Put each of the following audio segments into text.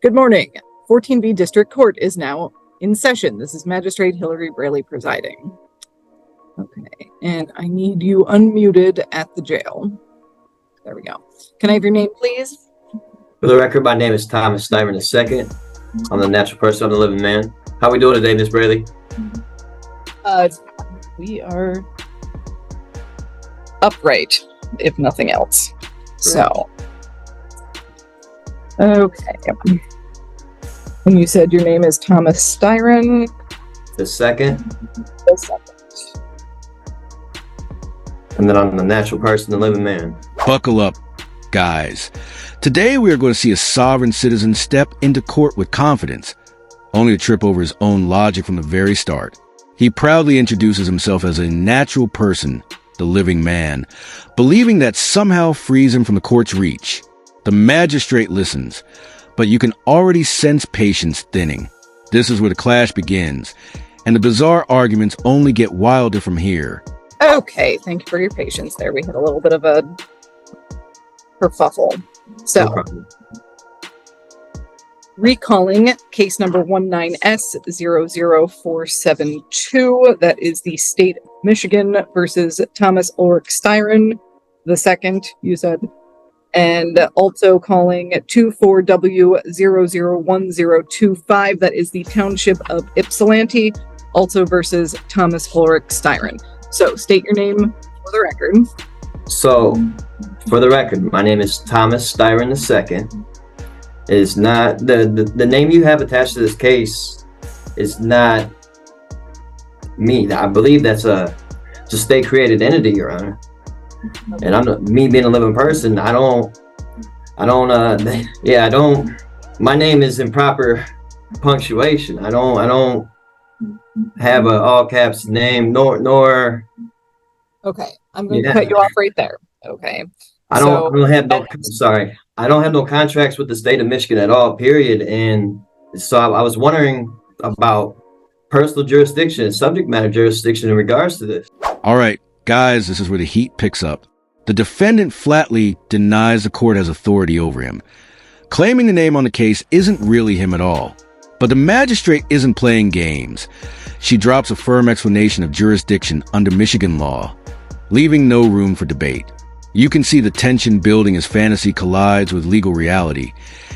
Good morning. 14B District Court is now in session. This is Magistrate Hillary Braley presiding. Okay, and I need you unmuted at the jail. There we go. Can I have your name, please? For the record, my name is Thomas Steinman II. I'm the natural person, I'm the living man. How we doing today, Miss Braley? We are upright, if nothing else. Great. So, okay. And you said your name is Thomas Styron. The second. The second. And then I'm the natural person, the living man. Buckle up, guys. Today we are going to see a sovereign citizen step into court with confidence, only to trip over his own logic from the very start. He proudly introduces himself as a natural person, the living man, believing that somehow frees him from the court's reach. The magistrate listens, but you can already sense patience thinning. This is where the clash begins, and the bizarre arguments only get wilder from here. Okay, thank you for your patience there. We had a little bit of a kerfuffle. So, recalling case number 19S00472, that is the state of Michigan versus Thomas Ulrich Styron, the second, you said, and also calling 24W001025, that is the township of Ypsilanti, also versus Thomas Ulrich Styron. So, state your name for the record. So, for the record, my name is Thomas Styron II. It is not the name you have attached to this case is not me. I believe that's a state created entity, Your Honor. And me being a living person, I don't my name is in proper punctuation. I don't have a all caps name nor Okay, I'm going to cut you off right there. Okay. I don't have no contracts with the state of Michigan at all, period. And so I was wondering about personal jurisdiction, subject matter jurisdiction in regards to this. All right, guys, this is where the heat picks up. The defendant flatly denies the court has authority over him, claiming the name on the case isn't really him at all. But the magistrate isn't playing games. She drops a firm explanation of jurisdiction under Michigan law, leaving no room for debate. You can see the tension building as fantasy collides with legal reality,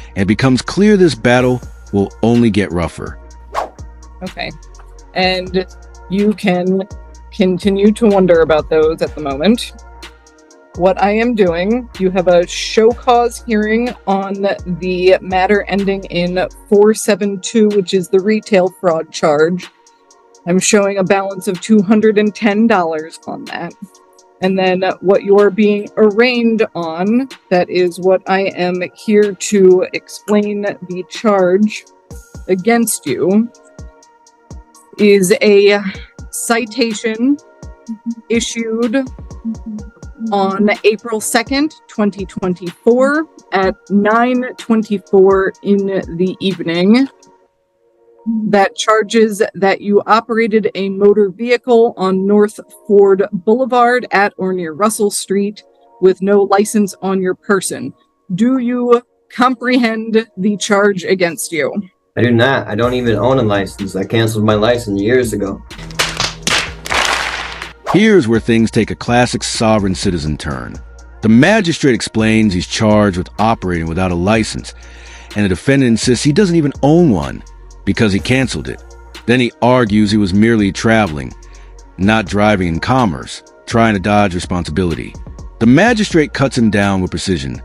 and it becomes clear this battle will only get rougher. Okay. And you can continue to wonder about those at the moment. What I am doing, you have a show cause hearing on the matter ending in 472, which is the retail fraud charge. I'm showing a balance of $210 on that. And then what you're being arraigned on, that is what I am here to explain the charge against you, is a citation issued on April 2nd, 2024 at 9:24 in the evening. That charges that you operated a motor vehicle on North Ford Boulevard at or near Russell Street with no license on your person. Do you comprehend the charge against you? I do not. I don't even own a license. I canceled my license years ago. Here's where things take a classic sovereign citizen turn. The magistrate explains he's charged with operating without a license, and the defendant insists he doesn't even own one because he canceled it. Then he argues he was merely traveling, not driving in commerce, trying to dodge responsibility. The magistrate cuts him down with precision.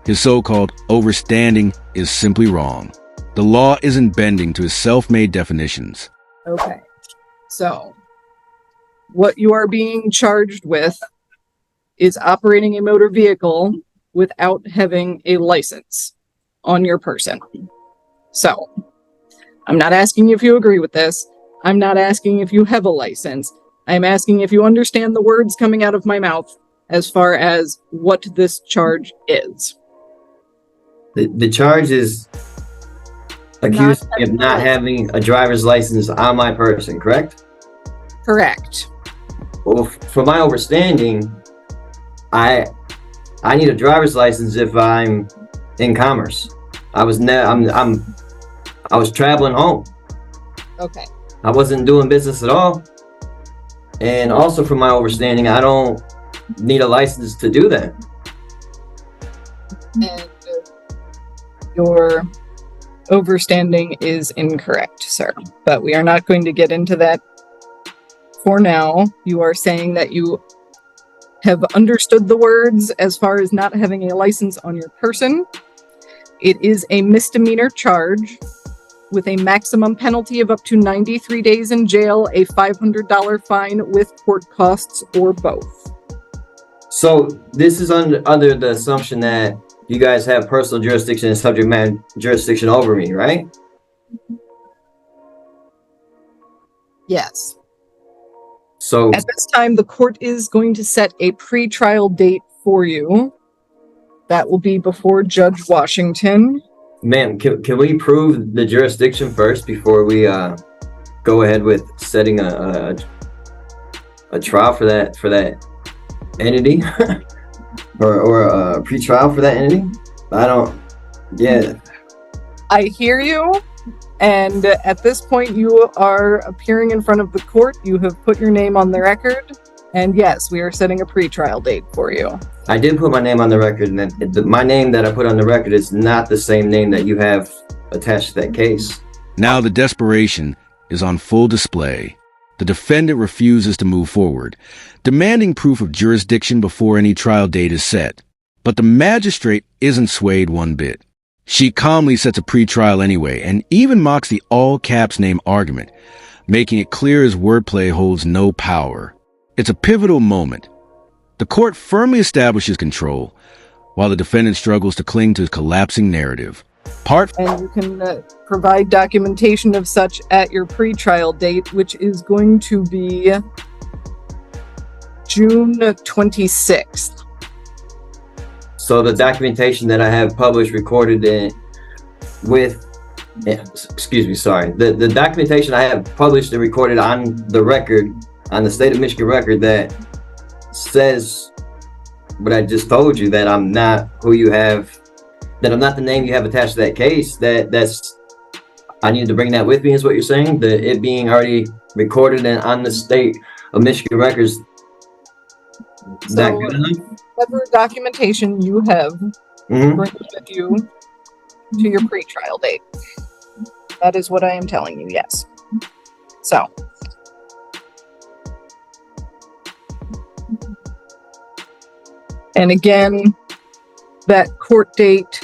His so-called overstanding is simply wrong. The law isn't bending to his self-made definitions. Okay. So, what you are being charged with is operating a motor vehicle without having a license on your person. So, I'm not asking if you agree with this. I'm not asking if you have a license. I'm asking if you understand the words coming out of my mouth as far as what this charge is. The charge is accused me of not having a driver's license on my person, correct? Correct. Well, from my understanding, I need a driver's license if I'm in commerce. I was I was traveling home. Okay. I wasn't doing business at all. And also, from my understanding, I don't need a license to do that. And your overstanding is incorrect, sir. But we are not going to get into that for now. You are saying that you have understood the words as far as not having a license on your person. It is a misdemeanor charge with a maximum penalty of up to 93 days in jail, a $500 fine with court costs, or both. So this is under the assumption that you guys have personal jurisdiction and subject matter jurisdiction over me, right? Yes. So At this time, the court is going to set a pre-trial date for you. That will be before Judge Washington. ma'am, can we prove the jurisdiction first before we go ahead with setting a trial for that entity or a pre-trial for that entity? I hear you, and at this point you are appearing in front of the court. You have put your name on the record, and yes, we are setting a pre-trial date for you. I did put my name on the record, and my name that I put on the record is not the same name that you have attached to that case. Now the desperation is on full display. The defendant refuses to move forward, demanding proof of jurisdiction before any trial date is set. But the magistrate isn't swayed one bit. She calmly sets a pre-trial anyway, and even mocks the all-caps name argument, making it clear his wordplay holds no power. It's a pivotal moment. The court firmly establishes control, while the defendant struggles to cling to his collapsing narrative. And you can provide documentation of such at your pre-trial date, which is going to be June 26th. So the documentation that I have published, recorded the documentation I have published and recorded on the record, on the state of Michigan record, that says what I just told you, that I'm not who you have, that I'm not the name you have attached to that case, that's I need to bring that with me, is what you're saying? It being already recorded and on the state of Michigan records. Is that good enough? Whatever documentation you have, bring with you to your pre-trial date. That is what I am telling you, yes. So. And again, that court date,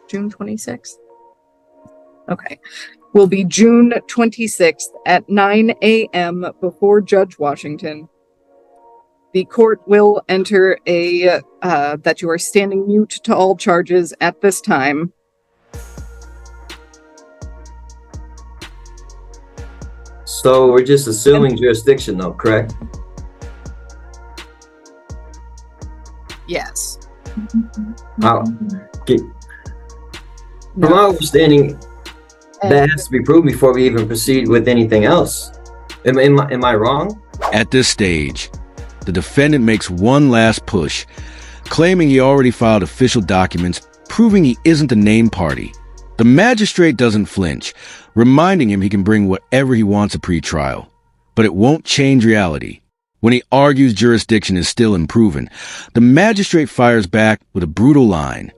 June 26th? Okay. Will be June 26th at 9 a.m. before Judge Washington. The court will enter that you are standing mute to all charges at this time. So we're just assuming jurisdiction though, correct? Yes. From my understanding, that has to be proved before we even proceed with anything else. Am I wrong? At this stage, the defendant makes one last push, claiming he already filed official documents proving he isn't the named party. The magistrate doesn't flinch, reminding him he can bring whatever he wants at pre-trial. But it won't change reality. When he argues jurisdiction is still unproven, the magistrate fires back with a brutal line.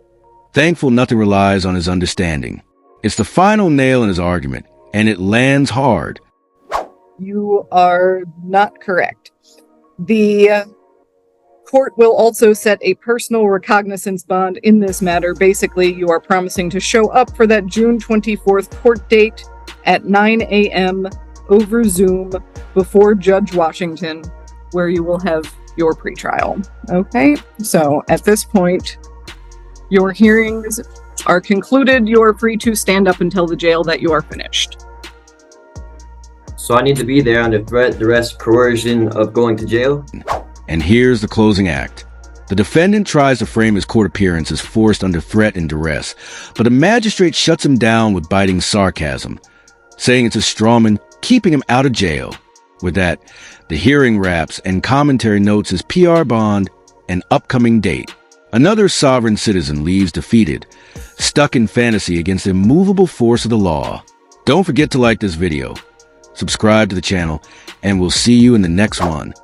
Thankful nothing relies on his understanding. It's the final nail in his argument, and it lands hard. You are not correct. The court will also set a personal recognizance bond in this matter. Basically, you are promising to show up for that June 24th court date at 9 a.m. over Zoom before Judge Washington, where you will have your pretrial. Okay? So at this point, your hearings are concluded. You are free to stand up and tell the jail that you are finished. So I need to be there under threat, duress, coercion of going to jail? And here's the closing act. The defendant tries to frame his court appearance as forced under threat and duress, but the magistrate shuts him down with biting sarcasm, saying it's a strawman keeping him out of jail. With that, the hearing wraps and commentary notes his PR bond and upcoming date. Another sovereign citizen leaves defeated, stuck in fantasy against the immovable force of the law. Don't forget to like this video, subscribe to the channel, and we'll see you in the next one.